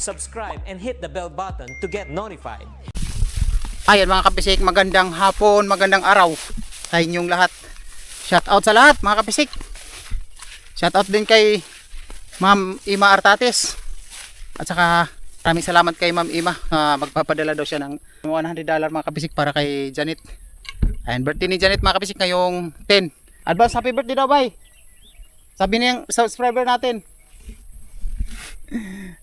subscribe and hit the bell button to get notified. Ayan mga kapisik, magandang hapon, magandang araw sa inyong lahat. Shout out sa lahat mga kapisik. Shout out din kay Ma'am Ima Artates. At saka maraming salamat kay Ma'am Ima. Magpapadala daw siya ng $100 mga kapisik para kay Janet. Ayan, birthday ni Janet mga kapisik ngayong 10. Advance happy birthday daw, bye. Sabi niyang subscriber natin.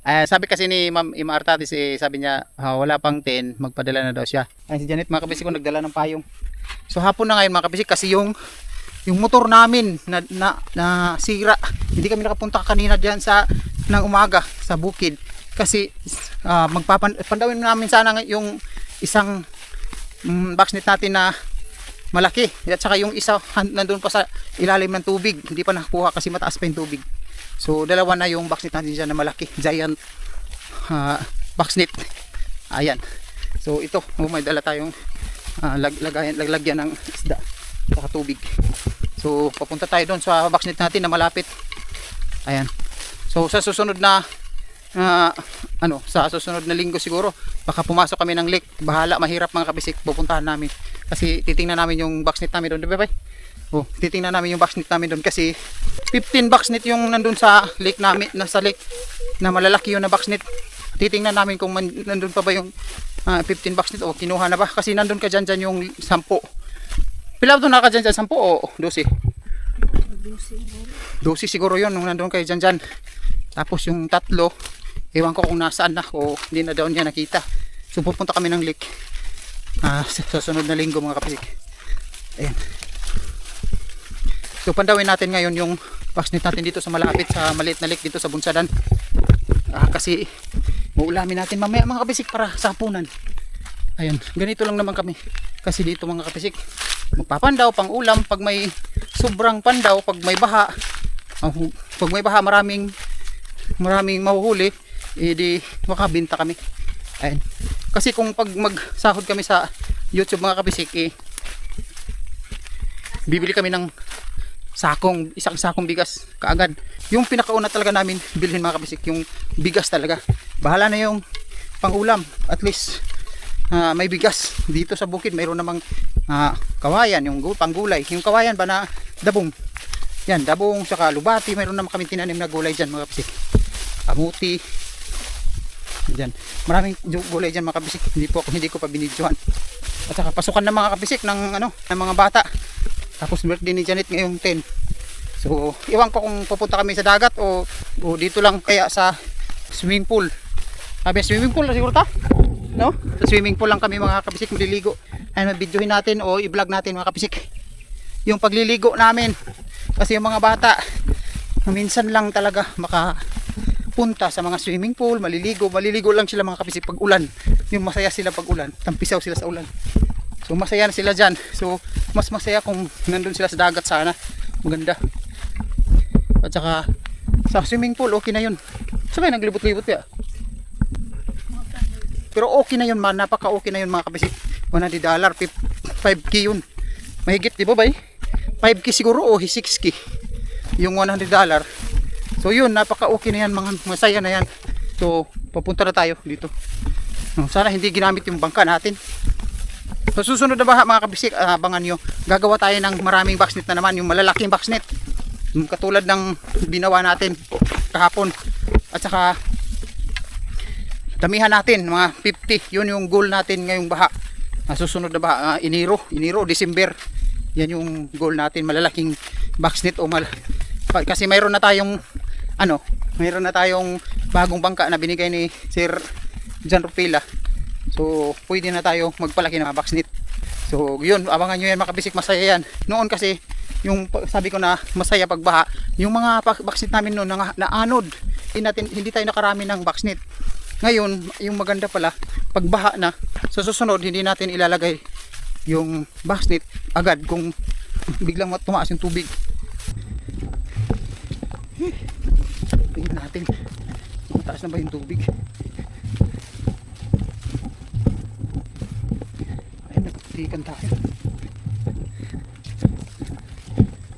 Sabi kasi ni Ma'am Ima Artates, sabi niya wala pang 10, magpadala na daw siya. Ay, si Janet mga kapisik ko nagdala ng payong. So hapon na ngayon mga kapisik kasi yung motor namin na sira. Hindi kami nakapunta kanina diyan ng umaga sa bukid kasi magpapandawin namin sana yung isang boxnet natin na malaki at saka yung isa nandun pa sa ilalim ng tubig, hindi pa nakuha kasi mataas pa yung tubig. So dalawa na yung boxnet natin dyan na malaki, giant boxnet. Ayan, so ito may dala tayong laglagyan ng isda saka tubig. So papunta tayo doon sa boxnet natin na malapit. Ayan, so sa susunod na sa susunod na linggo siguro baka pumasok kami ng lake. Bahala, mahirap mga kapisik, pupuntahan namin kasi titingnan namin yung boxnet namin doon, diba? Titingnan namin yung boxnet namin doon kasi 15 boxnet yung nandun sa lake namin, nasa lake na malalaki yun na boxnet. Titingnan namin kung nandun pa ba yung 15 boxnet o kinuha na ba kasi nandun ka dyan yung 10. Pila doon naka dyan 10 o 12? 12 siguro yun nung nandun kayo dyan. Tapos yung tatlo, ewan ko kung nasaan na o hindi na daw niya nakita. So pupunta kami ng lake sa sunod na linggo mga kapisik. Ayan. So pandawin natin ngayon yung boxnet natin dito sa malapit sa maliit na lake dito sa Bunsadan. Kasi uulamin natin mamaya mga kapisik para sa hapunan. Ayan, ganito lang naman kami. Kasi dito mga kapisik, magpapandaw pang ulam pag may sobrang pandaw, pag may baha. Pag may baha maraming mahuhuli, di makabenta kami. Ayan. Kasi kung pag magsahod kami sa YouTube mga kapisik, bibili kami ng isang sakong bigas kaagad. Yung pinakauna talaga namin bilhin mga kapisik, yung bigas talaga. Bahala na yung pangulam, at least may bigas. Dito sa bukid mayroon namang kawayan, yung panggulay, yung kawayan ba na dabong. Yan, dabong saka lubati, mayroon naman kami tinanim na gulay dyan mga kapisik. Kamuti. Diyan. Maraming gulay diyan mga kapisik. Hindi ko pa binidyohan. At saka pasukan ng mga kapisik ng mga bata. Tapos birthday ni Janet ngayong 10. So, iwan ko kung pupunta kami sa dagat o dito lang kaya sa swimming pool. Sabi swimming pool na siguro ta? No? Sa swimming pool lang kami mga kapisik maliligo. Ayun, videohin natin o i-vlog natin mga kapisik yung pagliligo namin. Kasi yung mga bata minsan lang talaga makapunta sa mga swimming pool, maliligo lang sila mga kapisik pag ulan. Yung masaya sila pag ulan, tampisaw sila sa ulan. So masaya na sila dyan. So mas masaya kung nandun sila sa dagat sana. Maganda. At saka sa swimming pool okay na yun. Sabay naglibot-libot ya. Pero okay na yun man, napaka okay na yun mga kapisik. $100, 5K yun. Mahigit di ba bay? 5K siguro o 6K yung $100. So yun, napaka okay na yan, mga masaya na yan. So papunta na tayo dito. Sana hindi ginamit yung bangka natin. So susunod na baha mga kabisik, abangan nyo, gagawa tayo ng maraming boxnet na naman, yung malalaking boxnet, katulad ng binawa natin kahapon. At saka damihan natin mga 50, yun yung goal natin ngayong baha. Susunod na baha, Enero, December, yan yung goal natin, malalaking boxnet kasi mayroon na tayong bagong bangka na binigay ni Sir John Rupila. So pwede na tayo magpalaki ng mga boxnet. So yun, abangan nyo yan mga kabisik, masaya yan. Noon kasi yung sabi ko na masaya pagbaha, yung mga boxnet namin noon na anod, hindi tayo nakarami ng boxnet. Ngayon yung maganda pala, pagbaha na sa susunod hindi natin ilalagay yung boxnet agad kung biglang tumaas yung tubig. Tingnan natin mataas na ba yung tubig. Ayun, nagtikan tayo.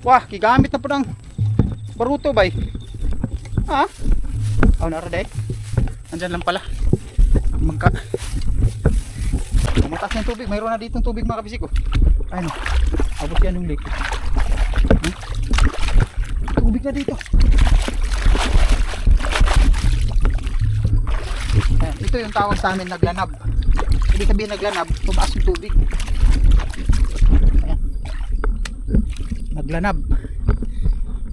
Wah, gigamit na po ng baruto bay. Ha? Aw na ra day. Andyan lang pala. Mataas ng tubig. Mayroon na dito ng tubig mga kabisik. Ayun. Abot yan yung lake. Tubig na dito. Ayan. Ito yung tawag sa amin naglanab. Ibig sabihin naglanab, tumaas yung tubig. Ayan. Naglanab.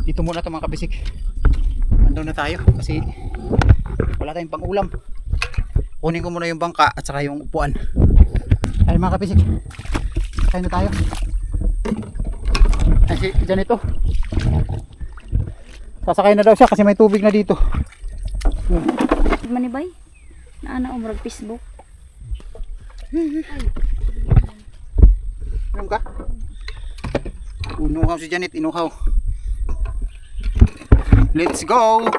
Dito muna ito mga kabisik. Andaw na tayo kasi wala tayong pang ulam. Kunin ko muna yung bangka at saka yung upuan. Ay mga kabisik, kain na tayo. Ay dyan ito. Sasakay na daw siya kasi may tubig na dito. Manibay, naana umrag Facebook. Ano ka? Inuhaw si Janet, inuhaw. Let's go!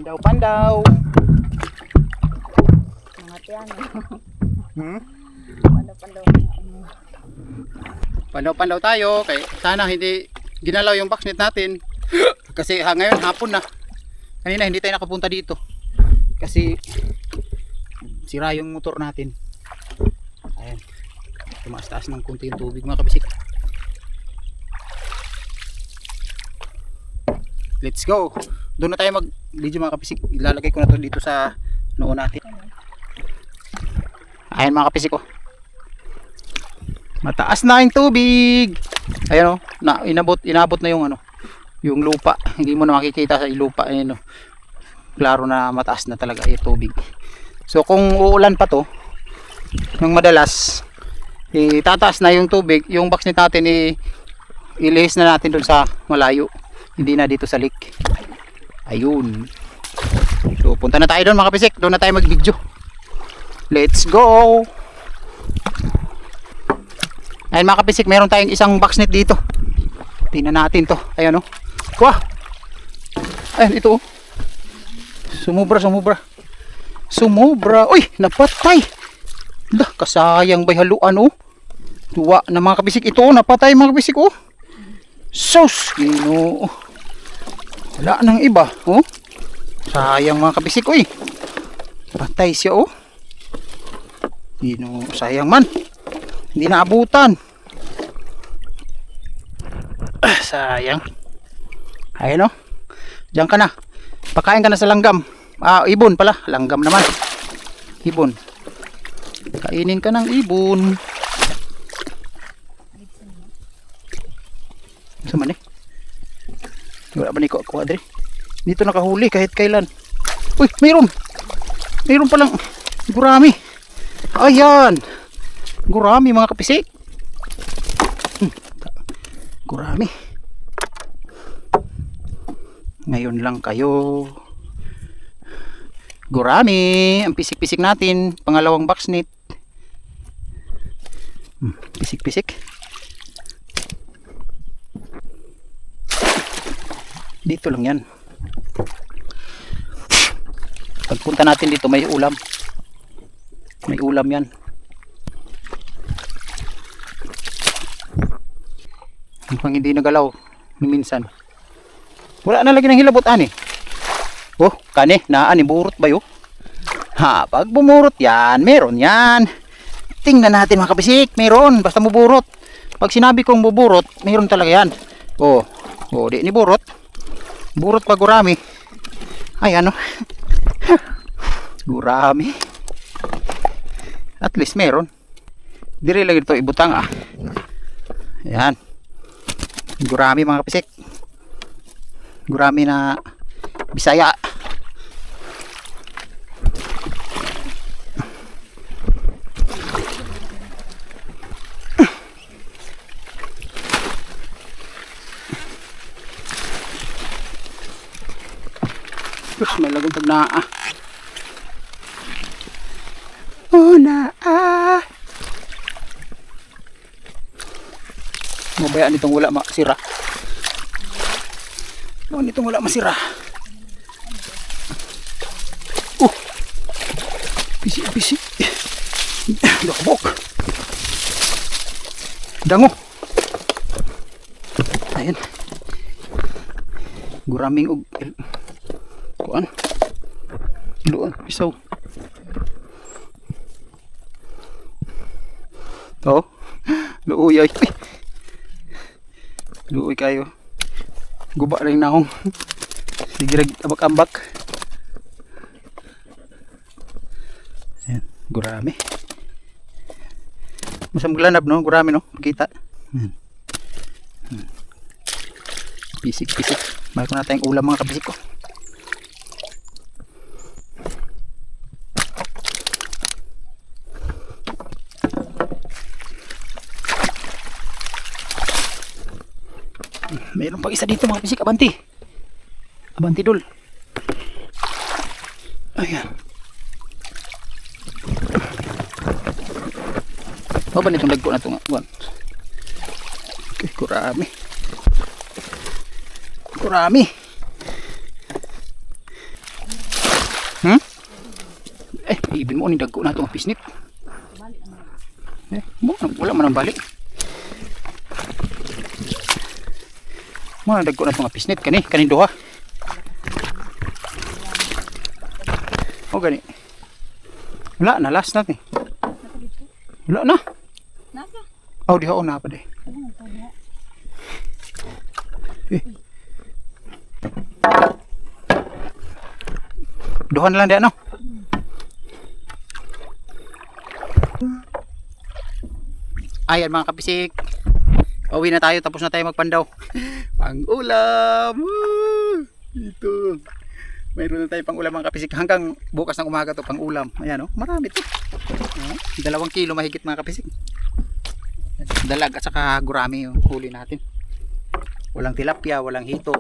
Pandaw. Mga tiyan. Pandaw tayo. Kaya sana hindi ginalaw yung boxnet natin. Kasi ngayon hapon na. Kanina hindi tayo nakapunta dito. Kasi sira yung motor natin. Ayan. Tumaas-taas ng konti yung tubig mga kabisik. Let's go. Doon na tayo mag-video mga kapisik. Ilalagay ko na to dito sa noo natin. Ayan mga kapisik oh. Mataas na yung tubig. Ayan oh, inabot na yung yung lupa. Hindi mo na makikita sa lupa. Ayan oh. Klaro na mataas na talaga yung tubig. So kung uulan pa to ng madalas, tataas na yung tubig. Yung boxnet natin ilihis na natin doon sa malayo. Hindi na dito sa lake. Ayun. So punta na tayo doon mga kapisik. Doon na tayo mag-video. Let's go. Ayun mga kapisik, meron tayong isang boxnet dito. Tingnan natin to. Ayan oh. Wah. Ayun ito oh. Sumubra. Uy, napatay. Dah, kasayang bay haluan oh. Tuwa na mga kapisik. Ito oh, napatay mga kapisik oh. Sus, Ginoo. Wala nang iba, oh. Sayang mga kabisik, oy. Patay siya, oh. Ginoo, sayang man. Hindi naabutan. Sayang. Ayun, oh. Diyan ka na. Pakain ka na sa langgam. Ibon pala. Langgam naman. Ibon. Kainin ka ng ibon. Sama ni. Wala ba ni ko Adri? Dito nakahuli kahit kailan. Uy, mayroon palang gurami. Ayan. Gurami mga kapisik. Gurami. Ngayon lang kayo. Gurami. Ang pisik-pisik natin. Pangalawang boxnet. Pisik-pisik. Dito lang yan. Pagpunta natin dito may ulam. May ulam yan. Mukhang hindi nagalaw minsan. Wala na lagi ng hilabot ani. Oh, kani naan burot ba yo? Ha, pag bumurot yan, meron yan. Tingnan natin mga kabisik, meron basta muburot. Pag sinabi kong buburot, meron talaga yan. Oh, di ni burot. Burot pa gurami. Ay ano. Gurami. At least meron. Dire lang ito ibutang ah. Ayan. Gurami mga kapisik. Gurami na Bisaya. Terus may lagong tag naa. Oh naa. Mabayaan itong wala masira. Itong wala masira. Pisi. Dakbok. Dango. Ayan. Guraming og kuan. Luan, pisaw. Oh. Luoy ay. Luoy kayo. Guba rin na akong. Sige rag ambak-ambak. Ayan, gurami. Masam glanab no, gurami no, kita. Pisik-pisik. Mayroon na tayong ulam mga kabisik ko. Mayroon pang isa dito mga kabisik. Abanti. Abanti dul. Ayan. Baba nitong lagko na ito nga. Okay, kurami. Kurami. Ibin mo ni dagko na ito nga pisnit. Wala man ang balik. Mo na dagko na ito nga pisnit. Kanin duha. O gani. Wala na, last natin. Wala na. Oh, diha o na pa de. Duhan lang di ano. Ayan mga kabisik. Pauwi na tayo, tapos na tayo magpandaw. Pang-ulam. Ito. Mayroon na tayo pang-ulam mga kabisik. Hanggang bukas ng umaga to pang-ulam. Ayan o, marami to. 2 kilo mahigit mga kabisik. Dalag at saka gurami yung huli natin. Walang tilapia, walang hito.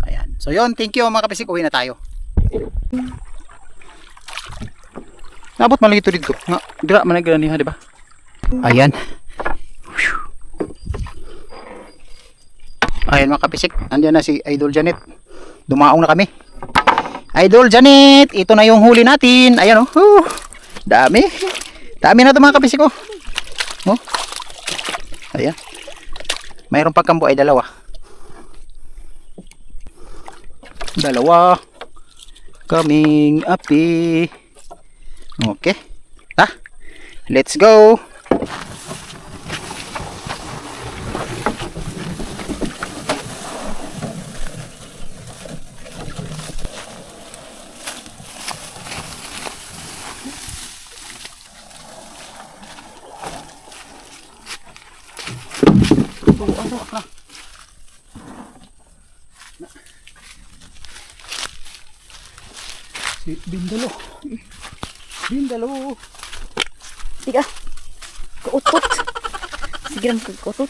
Ayan. So yun, thank you mga kabisik. Uwi na tayo. Nabot malagi ito dito. Dira managani ha, di ba? Ayan. Ayan mga kabisik. Andiyan na si Idol Janet. Dumaong na kami. Idol Janet, ito na yung huli natin. Ayan oh. Dami. Dami na ito mga kabisik oh. Oh. Ayan. Mayroon pang kambo ay 2. 2 coming api. Okay. Let's go. Si Bindalo. Bindalo. Tiga. Kautot. Sige lang kautot.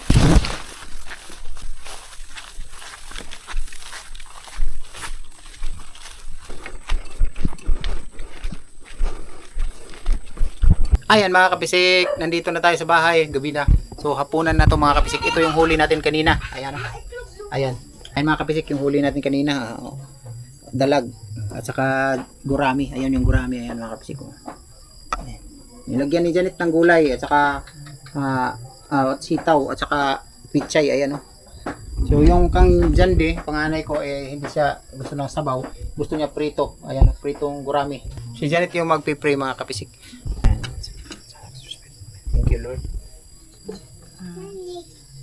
Ayan mga kabisik, nandito na tayo sa bahay, gabi na. So hapunan na to mga kabisik. Ito yung huli natin kanina. Ayan. Ayan. Ayan mga kabisik, yung huli natin kanina. Dalag at saka gurami. Ayan yung gurami. Ayan mga kabisik. Ayan. Nilagyan ni Janet ng gulay at saka sitaw at saka pichay. Ayan oh. So yung kang Jande, panganay ko hindi siya gusto ng sabaw. Gusto niya prito. Ayan, pritong gurami. Si Janet yung magpipray mga kabisik. Thank you Lord.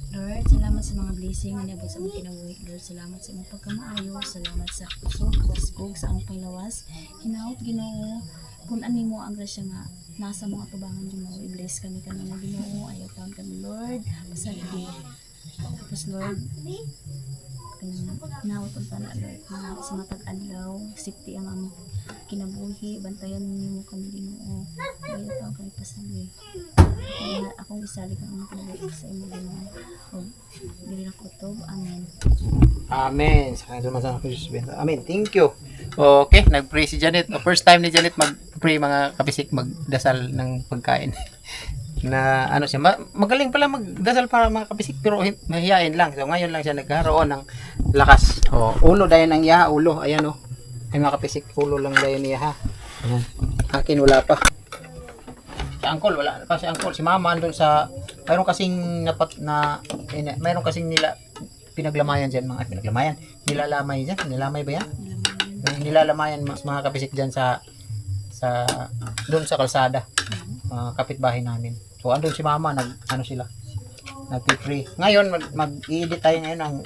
Lord, salamat sa mga blessing na niabot sa mga kinabuhi. Lord, salamat sa mga pagkamaayo. Salamat sa puso, kawaskog, sa ang panglawas. Hinaot, Ginoo, punan mo ang grasya nga nasa mga tubangan, Ginoo. I-bless kami kanina, Ginoo. Ayaw taon kami, Lord. Pasagdi. Tapos, Lord, hinaot ang tana, Lord. Na sa matag adlaw, safety ang aming kinabuhi. Bantayan mo kami, Ginoo. Ayaw taon kami pasagdi. Akong isali kang mga kinabuhi sa imo, Ginoo. O, dili na kutob. Amen. Amen. Amen. Thank you. Okay, nag-pray si Janet. First time ni Janet mag-pray mga kabisik, magdasal ng pagkain. Na ano siya, magaling pala magdasal para mga kabisik pero mahihain lang. So ngayon lang siya nagkaroon ng lakas. Ulo dayon ang iyaha, ulo. Ayan oh. Ay mga kabisik, ulo lang dayon niya ha. Ayan. Akin wala pa. uncle, wala pa si uncle. Si mama andun sa, mayroon kasing mayroon kasing pinaglamayan dyan, nilalamay dyan, nilalamay ba yan? Nilalamayan mga kapisik dyan sa doon sa kalsada, kapitbahay namin. So andun si mama, nagpi-pray. Ngayon, mag-i-edit tayo ngayon ng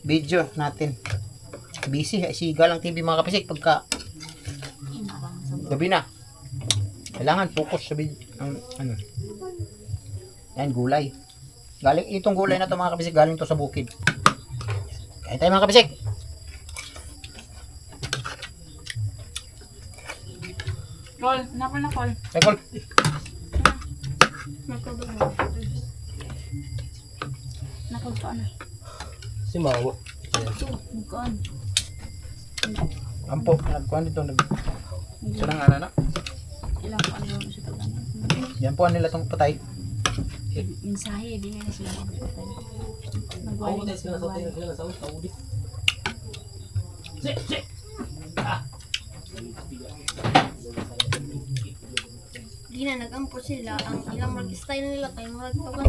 video natin. Busy, si Galang TV mga kapisik, pagka gabi na. Kailangan focus sa video. Yan, gulay. Itong gulay na to mga kapisik, galing to sa bukid. Kain tayo mga kapisik. Call, napa na call. Call. Nakol ka na. Si Mawa. Nagkaan. Ampo, nagkuhan dito. Sarang na. Ilang ko ano yung siya pala. Yan po nila tong patay. Mensahe, di nga na sila magpapatay. Magwali na sila. Di na nag-ampo sila. Ang ilang mag-style nila kay magtawa.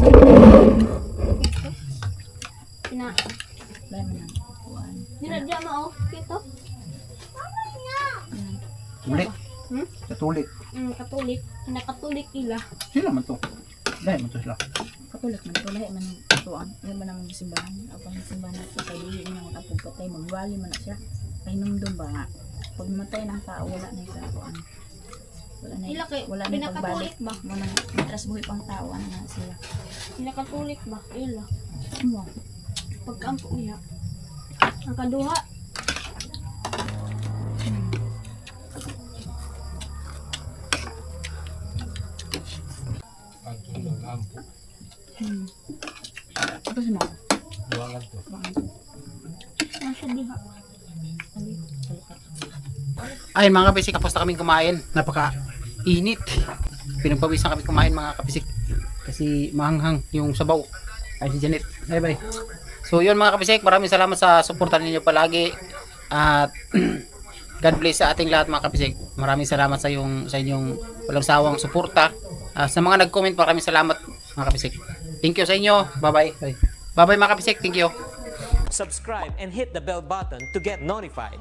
Ina, Dahil mo nang kuhaan. di na diya mao. Kito. Tulik. Katulik. Katulik. Nakatulik ila. Sila man to. Dahil man to sila. Katulad man, tulay man ang tuan. Yan man ang simbahan. Ang simbahan na ito, kaya hindi na matapog patay. Magwali man na siya. Kaya nung ba nga. Pag matay ng tao, wala na yung kuhaan. Ila kay Wala na yung pagbalik. pinakatulik ba? Manang matras buhay pang tao. Ano na sila. Pinakatulik ba? Ila. Ano? Pagkampo niya. Ang kaduha. Ito si Mama. Nasa diha. Ayun mga kapisik, tapos na kaming kumain. Napaka-init. Pinagpawisan kami kumain mga kapisik. Kasi mahanghang yung sabaw. Ay si Janet. Bye bye. So yun mga kapisik, maraming salamat sa suporta ninyo palagi. At God bless sa ating lahat mga kapisik. Maraming salamat sa inyong walang sawang suporta. Sa mga nag-comment, maraming salamat mga kapisik. Thank you sa inyo. Bye bye. Bye bye mga kapisik. Thank you. Subscribe and hit the bell button to get notified.